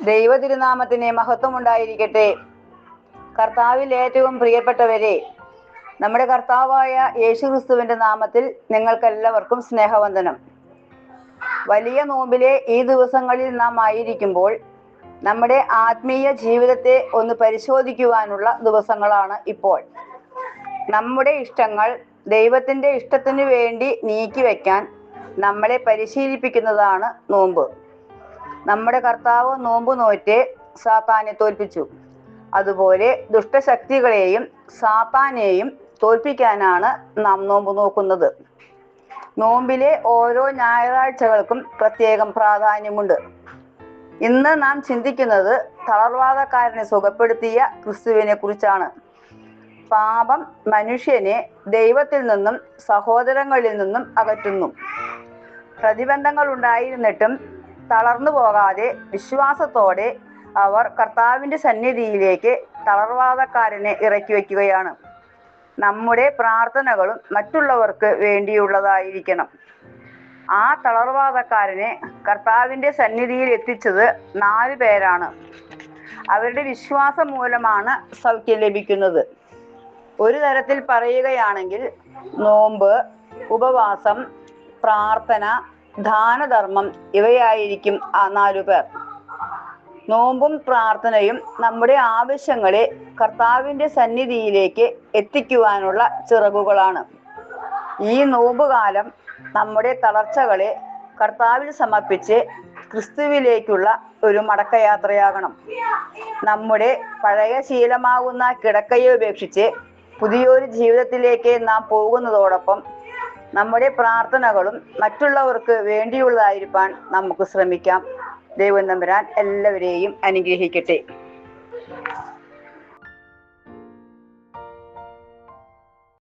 ദൈവ തിരുനാമത്തിന് മഹത്വം ഉണ്ടായിരിക്കട്ടെ. കർത്താവിൽ ഏറ്റവും പ്രിയപ്പെട്ടവരെ, നമ്മുടെ കർത്താവായ യേശുക്രിസ്തുവിന്റെ നാമത്തിൽ നിങ്ങൾക്കെല്ലാവർക്കും സ്നേഹവന്ദനം. വലിയ നോമ്പിലെ ഈ ദിവസങ്ങളിൽ നാം ആയിരിക്കുമ്പോൾ നമ്മുടെ ആത്മീയ ജീവിതത്തെ ഒന്ന് പരിശോധിക്കുവാനുള്ള ദിവസങ്ങളാണ് ഇപ്പോൾ. നമ്മുടെ ഇഷ്ടങ്ങൾ ദൈവത്തിന്റെ ഇഷ്ടത്തിനു വേണ്ടി നീക്കിവെക്കാൻ നമ്മളെ പരിശീലിപ്പിക്കുന്നതാണ് നോമ്പ്. നമ്മുടെ കർത്താവ് നോമ്പ് നോറ്റ് സാത്താനെ തോൽപ്പിച്ചു. അതുപോലെ ദുഷ്ടശക്തികളെയും സാത്താനെയും തോൽപ്പിക്കാനാണ് നാം നോമ്പ് നോക്കുന്നത്. നോമ്പിലെ ഓരോ ഞായറാഴ്ചകൾക്കും പ്രത്യേകം പ്രാധാന്യമുണ്ട്. ഇന്ന് നാം ചിന്തിക്കുന്നത് തളർവാദക്കാരനെ സുഖപ്പെടുത്തിയ ക്രിസ്തുവിനെ കുറിച്ചാണ്. പാപം മനുഷ്യനെ ദൈവത്തിൽ നിന്നും സഹോദരങ്ങളിൽ നിന്നും അകറ്റുന്നു. പ്രതിബന്ധങ്ങൾ ഉണ്ടായിരുന്നിട്ടും തളർന്നു പോകാതെ വിശ്വാസത്തോടെ അവർ കർത്താവിന്റെ സന്നിധിയിലേക്ക് തളർവാദക്കാരനെ ഇറക്കി വയ്ക്കുകയാണ്. നമ്മുടെ പ്രാർത്ഥനകളും മറ്റുള്ളവർക്ക് വേണ്ടിയുള്ളതായിരിക്കണം. ആ തളർവാദക്കാരനെ കർത്താവിന്റെ സന്നിധിയിൽ എത്തിച്ചത് 4 പേരാണ്. അവരുടെ വിശ്വാസം മൂലമാണ് സൗഖ്യം ലഭിക്കുന്നത്. ഒരു തരത്തിൽ പറയുകയാണെങ്കിൽ നോമ്പ്, ഉപവാസം, പ്രാർത്ഥന, ദാനധർമ്മം ഇവയായിരിക്കും ആ 4 പേർ. നോമ്പും പ്രാർത്ഥനയും നമ്മുടെ ആവശ്യങ്ങളെ കർത്താവിന്റെ സന്നിധിയിലേക്ക് എത്തിക്കുവാനുള്ള ചിറകുകളാണ്. ഈ നോമ്പുകാലം നമ്മുടെ തളർച്ചകളെ കർത്താവിൽ സമർപ്പിച്ച് ക്രിസ്തുവിലേക്കുള്ള ഒരു മടക്കയാത്രയാകണം. നമ്മുടെ പഴയ ശീലമാകുന്ന കിടക്കയെ ഉപേക്ഷിച്ച് പുതിയൊരു ജീവിതത്തിലേക്ക് നാം പോകുന്നതോടൊപ്പം നമ്മുടെ പ്രാർത്ഥനകളും മറ്റുള്ളവർക്ക് വേണ്ടിയുള്ളതായിരിക്കാൻ നമുക്ക് ശ്രമിക്കാം. ദൈവം തമ്പുരാൻ എല്ലാവരെയും അനുഗ്രഹിക്കട്ടെ.